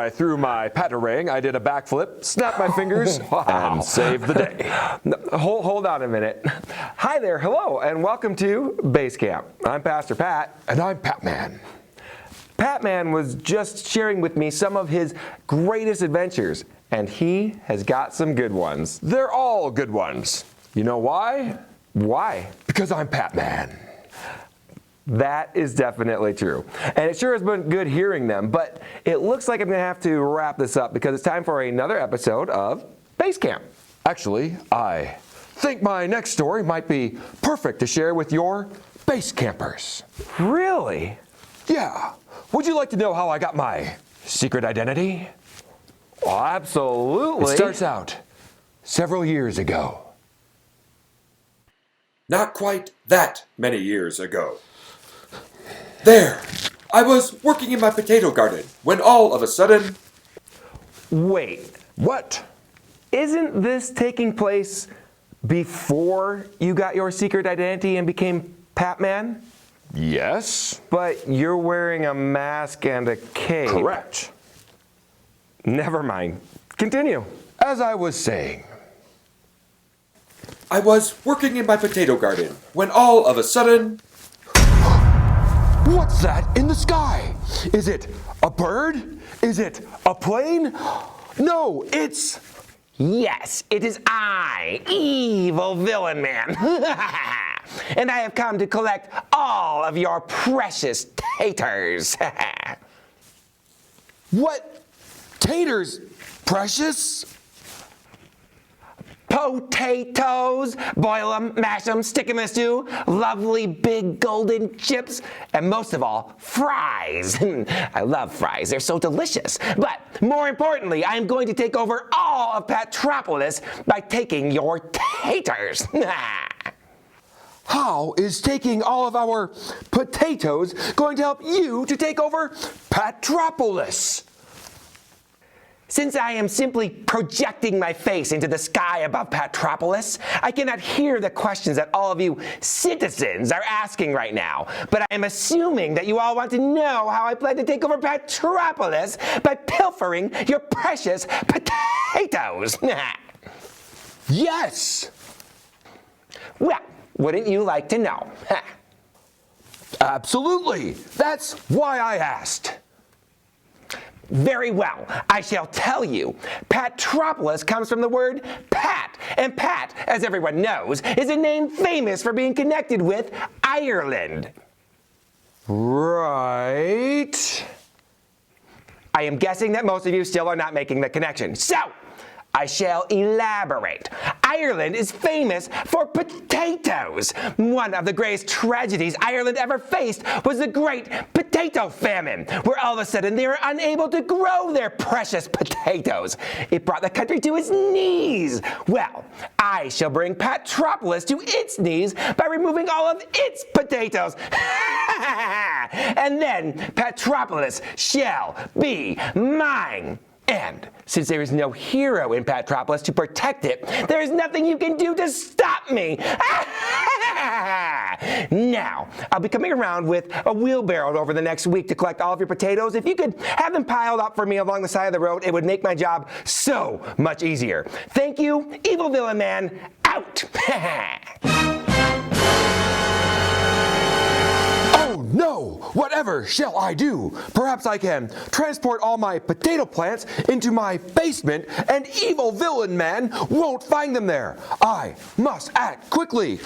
I threw my patarang, I did a backflip, snapped my fingers, and saved the day. Hold on a minute. Hi there, hello, and welcome to Base Camp. I'm Pastor Pat. And I'm Patman. Patman was just sharing with me some of his greatest adventures, and he has got some good ones. They're all good ones. You know why? Why? Because I'm Patman. That is definitely true. And it sure has been good hearing them, but it looks like I'm going to have to wrap this up because it's time for another episode of Base Camp. Actually, I think my next story might be perfect to share with your base campers. Really? Yeah. Would you like to know how I got my secret identity? Well, absolutely. It starts out several years ago. Not quite that many years ago. There, I was working in my potato garden when all of a sudden... Wait, What? isn't this taking place before you got your secret identity and became Patman? Yes. But you're wearing a mask and a cape. Correct. Never mind. Continue. As I was saying, I was working in my potato garden when all of a sudden... what's that in the sky? Is it a bird? Is it a plane? No, it's... Yes, it is I, evil villain man. And I have come to collect all of your precious taters. What? Taters? Precious? Potatoes, boil them, mash them, stick them in a stew, lovely big golden chips, and most of all, fries. I love fries, they're so delicious. But more importantly, I am going to take over all of Patropolis by taking your taters. How is taking all of our potatoes going to help you to take over Patropolis? Since I am simply projecting my face into the sky above Patropolis, I cannot hear the questions that all of you citizens are asking right now. But I am assuming that you all want to know how I plan to take over Patropolis by pilfering your precious potatoes. Yes! Well, wouldn't you like to know? Absolutely! That's why I asked. Very well, I shall tell you. Patropolis comes from the word Pat, and Pat, as everyone knows, is a name famous for being connected with Ireland. Right. I am guessing that most of you still are not making the connection. So, I shall elaborate. Ireland is famous for potatoes. One of the greatest tragedies Ireland ever faced was the Great Potato Famine, where all of a sudden they were unable to grow their precious potatoes. It brought the country to its knees. Well, I shall bring Patropolis to its knees by removing all of its potatoes. And then Patropolis shall be mine. And since there is no hero in Patropolis to protect it, there is nothing you can do to stop me. Now, I'll be coming around with a wheelbarrow over the next week to collect all of your potatoes. If you could have them piled up for me along the side of the road, it would make my job so much easier. Thank you, evil villain man, out. Oh no! Whatever shall I do? Perhaps I can transport all my potato plants into my basement and evil villain man won't find them there. I must act quickly.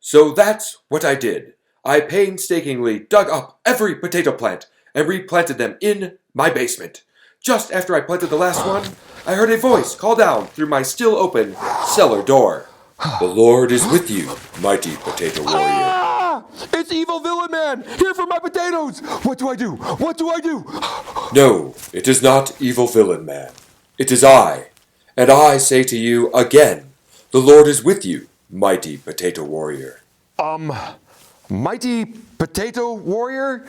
So that's what I did. I painstakingly dug up every potato plant and replanted them in my basement. Just after I planted the last one, I heard a voice call down through my still open cellar door. The Lord is with you, mighty potato warrior. Ah! It's evil villain man! Here for my potatoes! What do I do? What do I do? No, it is not evil villain man. It is I. And I say to you again, the Lord is with you, mighty potato warrior. Mighty potato warrior?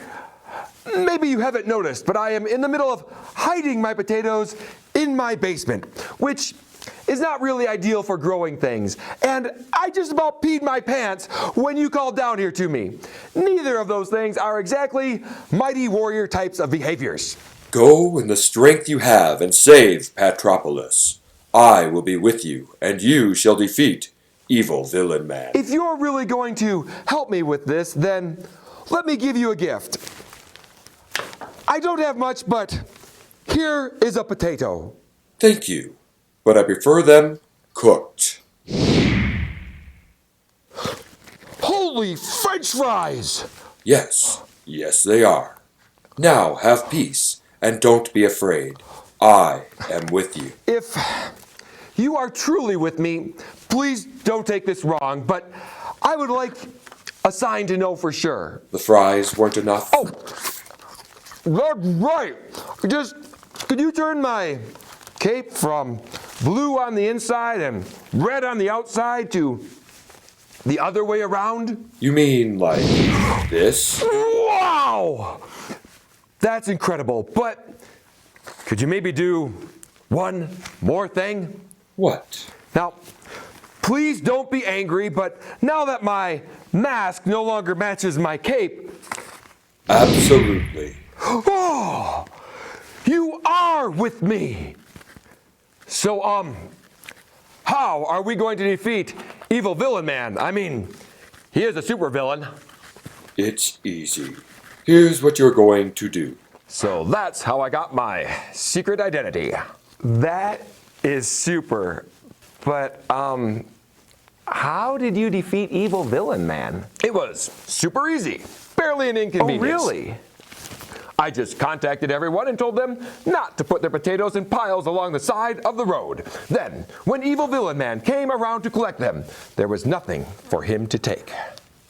Maybe you haven't noticed, but I am in the middle of hiding my potatoes in my basement, which is not really ideal for growing things, and I just about peed my pants when you called down here to me. Neither of those things are exactly mighty warrior types of behaviors. Go in the strength you have and save Patropolis. I will be with you, and you shall defeat evil villain man. If you're really going to help me with this, then let me give you a gift. I don't have much, but here is a potato. Thank you, but I prefer them cooked. Holy French fries! Yes, yes they are. Now have peace, and don't be afraid. I am with you. If you are truly with me, please don't take this wrong, but I would like a sign to know for sure. The fries weren't enough? Oh, that's right. Just, could you turn my cape from blue on the inside and red on the outside to the other way around? You mean like this? Wow! That's incredible, but could you maybe do one more thing? What? Now, please don't be angry, but now that my mask no longer matches my cape, Absolutely. oh, you are with me. So, how are we going to defeat evil villain man? I mean, he is a super villain. It's easy. Here's what you're going to do. So that's how I got my secret identity. That is super. But, how did you defeat evil villain man? It was super easy, barely an inconvenience. Oh, really? I just contacted everyone and told them not to put their potatoes in piles along the side of the road. Then, when evil villain man came around to collect them, there was nothing for him to take.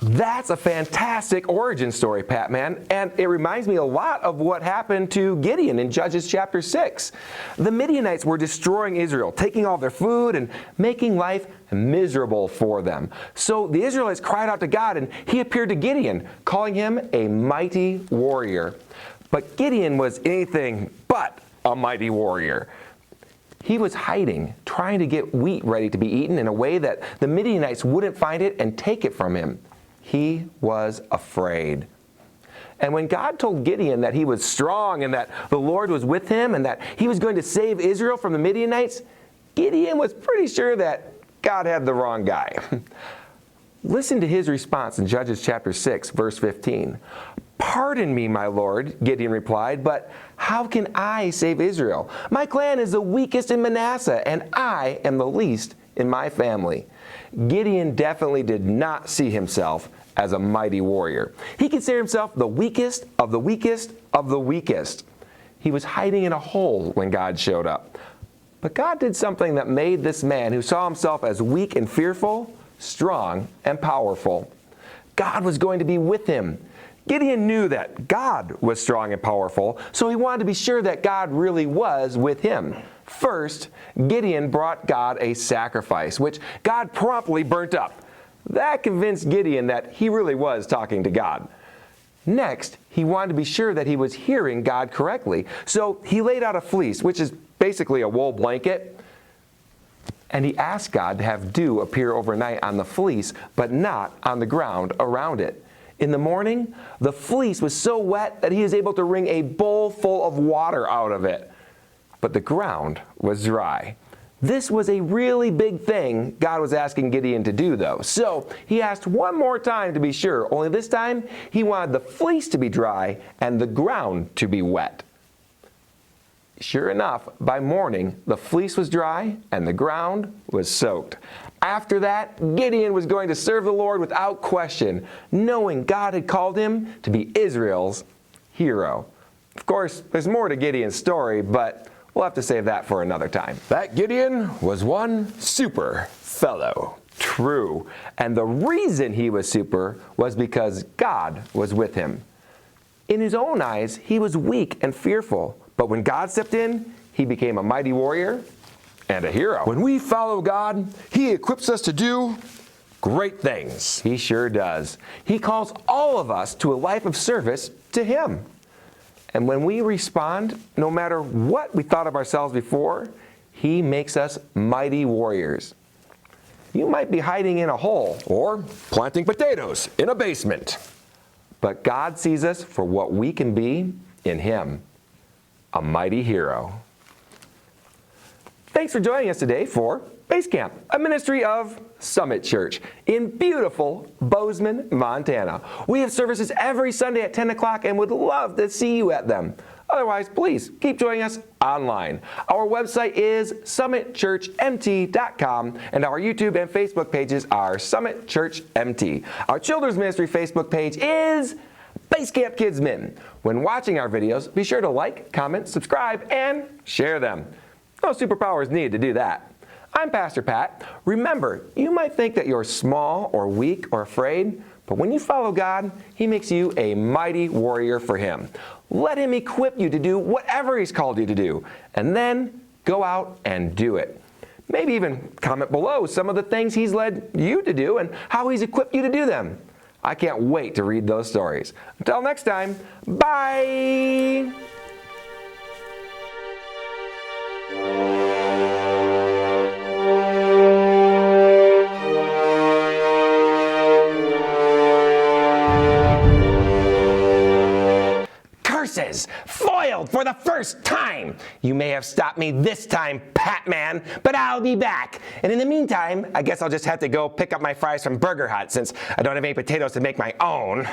That's a fantastic origin story, Patman, and it reminds me a lot of what happened to Gideon in Judges chapter 6. The Midianites were destroying Israel, taking all their food and making life miserable for them. So the Israelites cried out to God, and he appeared to Gideon, calling him a mighty warrior. But Gideon was anything but a mighty warrior. He was hiding, trying to get wheat ready to be eaten in a way that the Midianites wouldn't find it and take it from him. He was afraid. And when God told Gideon that he was strong and that the Lord was with him and that he was going to save Israel from the Midianites, Gideon was pretty sure that God had the wrong guy. Listen to his response in Judges chapter 6, verse 15. "Pardon me, my Lord," Gideon replied, "but how can I save Israel? My clan is the weakest in Manasseh, and I am the least in my family." Gideon definitely did not see himself as a mighty warrior. He considered himself the weakest of the weakest of the weakest. He was hiding in a hole when God showed up. But God did something that made this man who saw himself as weak and fearful, strong and powerful. God was going to be with him. Gideon knew that God was strong and powerful, so he wanted to be sure that God really was with him. First, Gideon brought God a sacrifice, which God promptly burnt up. That convinced Gideon that he really was talking to God. Next, he wanted to be sure that he was hearing God correctly, so he laid out a fleece, which is basically a wool blanket, and he asked God to have dew appear overnight on the fleece, but not on the ground around it. In the morning, the fleece was so wet that he was able to wring a bowl full of water out of it. But the ground was dry. This was a really big thing God was asking Gideon to do, though. So he asked one more time to be sure, only this time he wanted the fleece to be dry and the ground to be wet. Sure enough, by morning, the fleece was dry and the ground was soaked. After that, Gideon was going to serve the Lord without question, knowing God had called him to be Israel's hero. Of course, there's more to Gideon's story, but we'll have to save that for another time. That Gideon was one super fellow. True. And the reason he was super was because God was with him. In his own eyes, he was weak and fearful. But when God stepped in, he became a mighty warrior and a hero. When we follow God, he equips us to do great things. He sure does. He calls all of us to a life of service to him. And when we respond, no matter what we thought of ourselves before, He makes us mighty warriors. You might be hiding in a hole, Or planting potatoes in a basement. but God sees us for what we can be in Him, a mighty hero. Thanks for joining us today for Base Camp, a ministry of Summit Church in beautiful Bozeman, Montana. We have services every Sunday at 10 o'clock and would love to see you at them. Otherwise, please keep joining us online. Our website is summitchurchmt.com, and our YouTube and Facebook pages are Summit Church MT. Our children's ministry Facebook page is Base Camp Kids Min. When watching our videos, be sure to like, comment, subscribe, and share them. No superpowers needed to do that. I'm Pastor Pat. Remember, you might think that you're small or weak or afraid, but when you follow God, He makes you a mighty warrior for Him. Let Him equip you to do whatever He's called you to do, and then go out and do it. Maybe even comment below some of the things He's led you to do and how He's equipped you to do them. I can't wait to read those stories. Until next time, bye! Foiled for the first time! You may have stopped me this time, Patman, but I'll be back. And in the meantime, I guess I'll just have to go pick up my fries from Burger Hut since I don't have any potatoes to make my own.